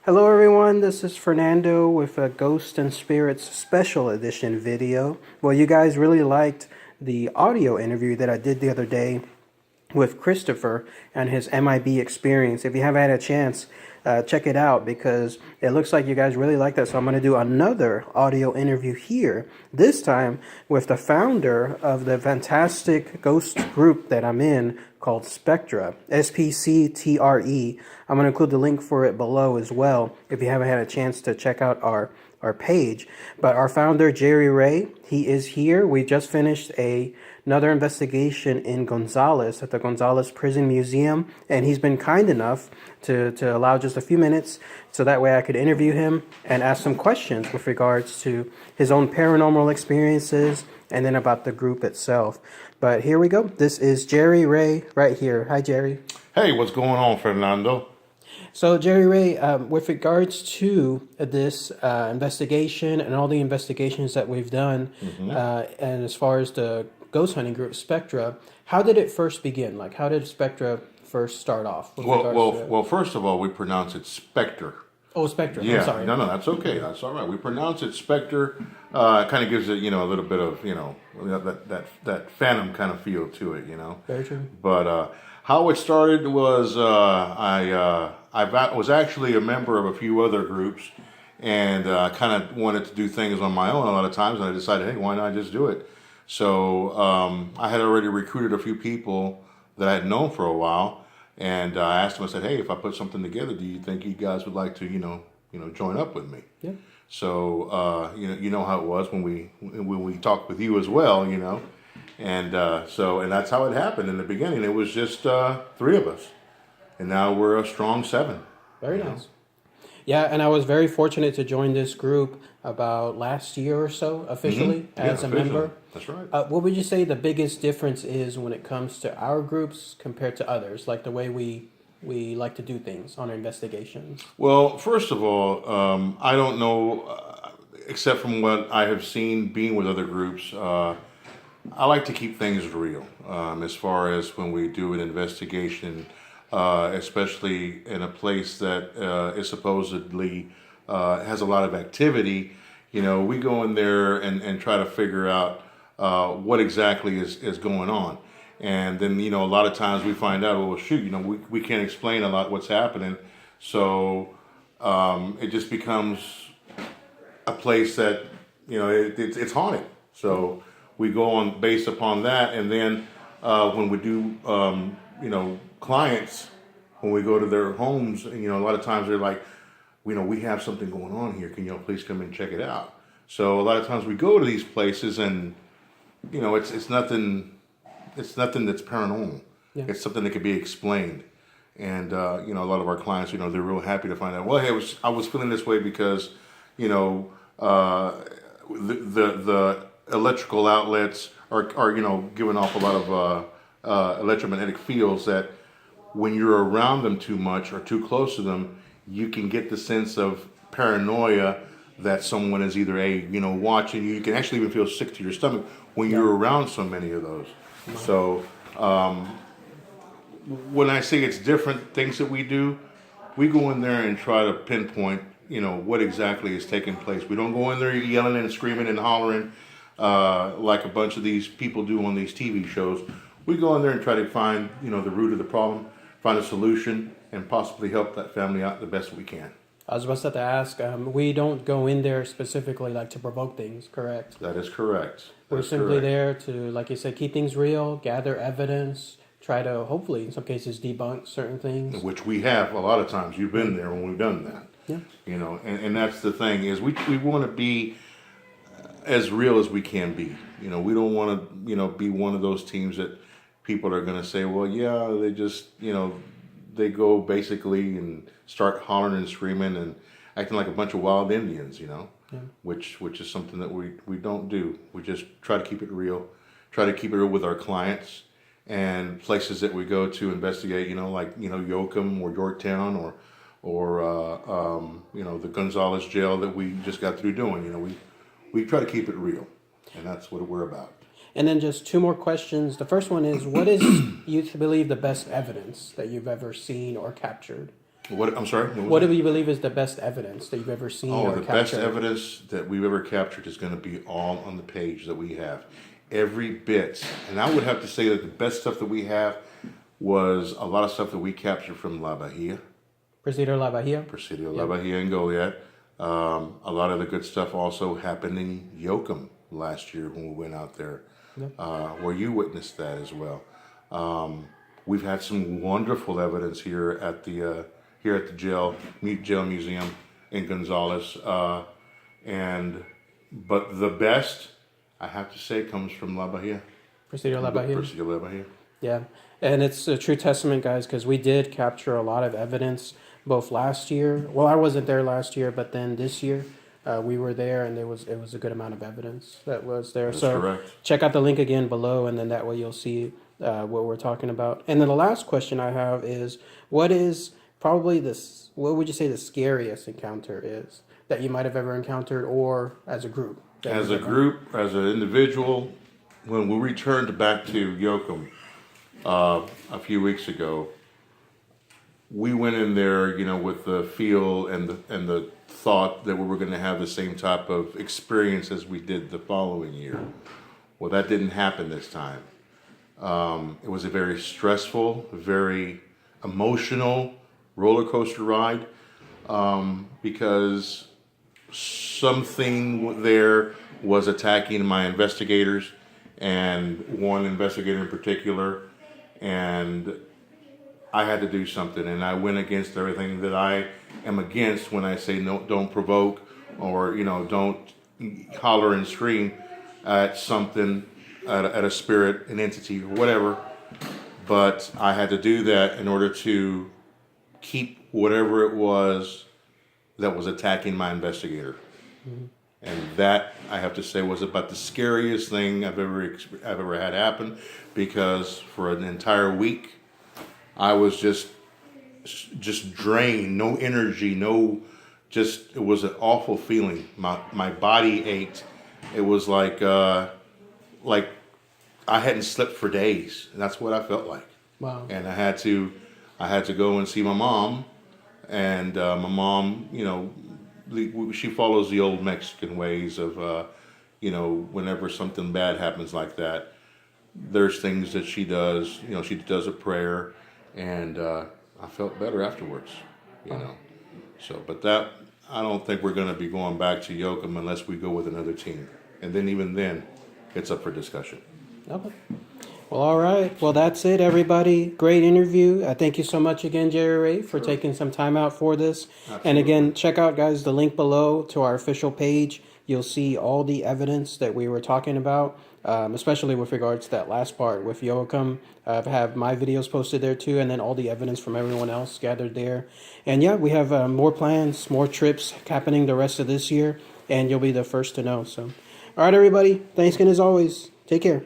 Hello everyone, this is Fernando with a Ghost and Spirits special edition video. Well, you guys really liked the audio interview that I did the other day with Christopher and his MIB experience. If you haven't had a chance, check it out because it looks like you guys really like that. So I'm going to do another audio interview here, this time with the founder of the fantastic ghost group that I'm in called SPCTRE, SPCTRE. I'm going to include the link for it below as well if you haven't had a chance to check out our page. But our founder, Jerry Ray, he is here. We just finished another investigation in Gonzales at the Gonzales Prison Museum, and he's been kind enough to allow just a few minutes so that way I could interview him and ask some questions with regards to his own paranormal experiences and then about the group itself. But here we go. This is Jerry Ray right here. Hi, Jerry. Hey, what's going on, Fernando? So, Jerry Ray, with regards to this investigation and all the investigations that we've done, and as far as the ghost hunting group SPCTRE, how did it first begin? Like, how did SPCTRE first start off? Well, first of all, we pronounce it Spectre. Oh, SPCTRE. Yeah, I'm sorry. no, that's okay. That's all right. We pronounce it Spectre. It kind of gives it, a little bit of, that phantom kind of feel to it, Very true. But how it started was I was actually a member of a few other groups, and kind of wanted to do things on my own a lot of times, and I decided, hey, why not just do it? So I had already recruited a few people that I had known for a while, and I asked them. I said, "Hey, if I put something together, do you think you guys would like to, join up with me?" Yeah. So you know how it was when we talked with you as well, and and that's how it happened in the beginning. It was just three of us, and now we're a strong seven. Very nice. Yeah, and I was very fortunate to join this group about last year or so officially as a member. That's right. What would you say the biggest difference is when it comes to our groups compared to others, like the way we like to do things on our investigations? Well, first of all, I don't know, except from what I have seen being with other groups, I like to keep things real as far as when we do an investigation, especially in a place that is supposedly has a lot of activity. We go in there and try to figure out what exactly is going on. And then, a lot of times we find out, well, shoot, we can't explain a lot what's happening. So it just becomes a place that, it's haunted. So we go on based upon that. And then when we do, clients, when we go to their homes, a lot of times they're like, we have something going on here. Can you please come and check it out? So a lot of times we go to these places and, it's nothing that's paranormal. Yeah. It's something that can be explained. And, a lot of our clients, they're real happy to find out, well, hey, I was feeling this way because, the electrical outlets are giving off a lot of electromagnetic fields that when you're around them too much or too close to them, you can get the sense of paranoia that someone is either watching you. You can actually even feel sick to your stomach when you're around so many of those. So when I say it's different things that we do, we go in there and try to pinpoint, what exactly is taking place. We don't go in there yelling and screaming and hollering like a bunch of these people do on these TV shows. We go in there and try to find, the root of the problem, find a solution, and possibly help that family out the best we can. I was about to ask, we don't go in there specifically like to provoke things, correct? That is correct. We're simply there to, like you said, keep things real, gather evidence, try to hopefully in some cases debunk certain things. Which we have a lot of times. You've been there when we've done that. Yeah. And that's the thing is we want to be as real as we can be. We don't want to, be one of those teams that people are going to say, well, yeah, they just, they go basically and start hollering and screaming and acting like a bunch of wild Indians, which is something that we don't do. We just try to keep it real, try to keep it real with our clients and places that we go to investigate, like, Yoakum or Yorktown or the Gonzales jail that we just got through doing. We try to keep it real, and that's what we're about. And then just two more questions. The first one is, what is you believe the best evidence that you've ever seen or captured? What? I'm sorry. What do you believe is the best evidence that you've ever seen Oh, or the captured? best evidence that we've ever captured is going to be all on the page that we have. Every bit. And I would have to say that the best stuff that we have was a lot of stuff that we captured from La Bahia, Presidio La Bahia. Presidio La Bahia and Goliad. A lot of the good stuff also happened in Yoakum last year when we went out there, where you witnessed that as well. We've had some wonderful evidence here at the jail museum in Gonzales, but the best I have to say comes from La Bahia. Presidio La Bahia. Presidio La Bahia. Yeah, and it's a true testament, guys, because we did capture a lot of evidence both last year. Well, I wasn't there last year, but then this year we were there, and it was a good amount of evidence that was there. That's so correct. Check out the link again below, and then that way you'll see what we're talking about. And then the last question I have is, what is probably what would you say the scariest encounter is that you might have ever encountered, or as a group? As a group, as an individual, when we returned back to Yoakum a few weeks ago, we went in there, with the feel and the thought that we were going to have the same type of experience as we did the following year. Well, that didn't happen this time. It was a very stressful, very emotional roller coaster ride because something there was attacking my investigators, and one investigator in particular, and I had to do something, and I went against everything that I am against when I say no, don't provoke, or don't holler and scream at something, at a spirit, an entity, or whatever. But I had to do that in order to keep whatever it was that was attacking my investigator. Mm-hmm. And that, I have to say, was about the scariest thing I've ever had happen, because for an entire week I was just drained, no energy, it was an awful feeling. My body ached. It was like I hadn't slept for days, and that's what I felt like. Wow. And I had to go and see my mom, and my mom, she follows the old Mexican ways of, whenever something bad happens like that, there's things that she does. She does a prayer, and I felt better afterwards. So, but that, I don't think we're going to be going back to Yoakum unless we go with another team, and then even then, it's up for discussion. Okay. Well, all right. Well, that's it, everybody. Great interview. Thank you so much again, Jerry Ray, for taking some time out for this. Absolutely. And again, check out, guys, the link below to our official page. You'll see all the evidence that we were talking about, especially with regards to that last part with Yoakum. I have my videos posted there too, and then all the evidence from everyone else gathered there. And yeah, we have more plans, more trips happening the rest of this year, and you'll be the first to know. So, all right, everybody. Thanks again as always. Take care.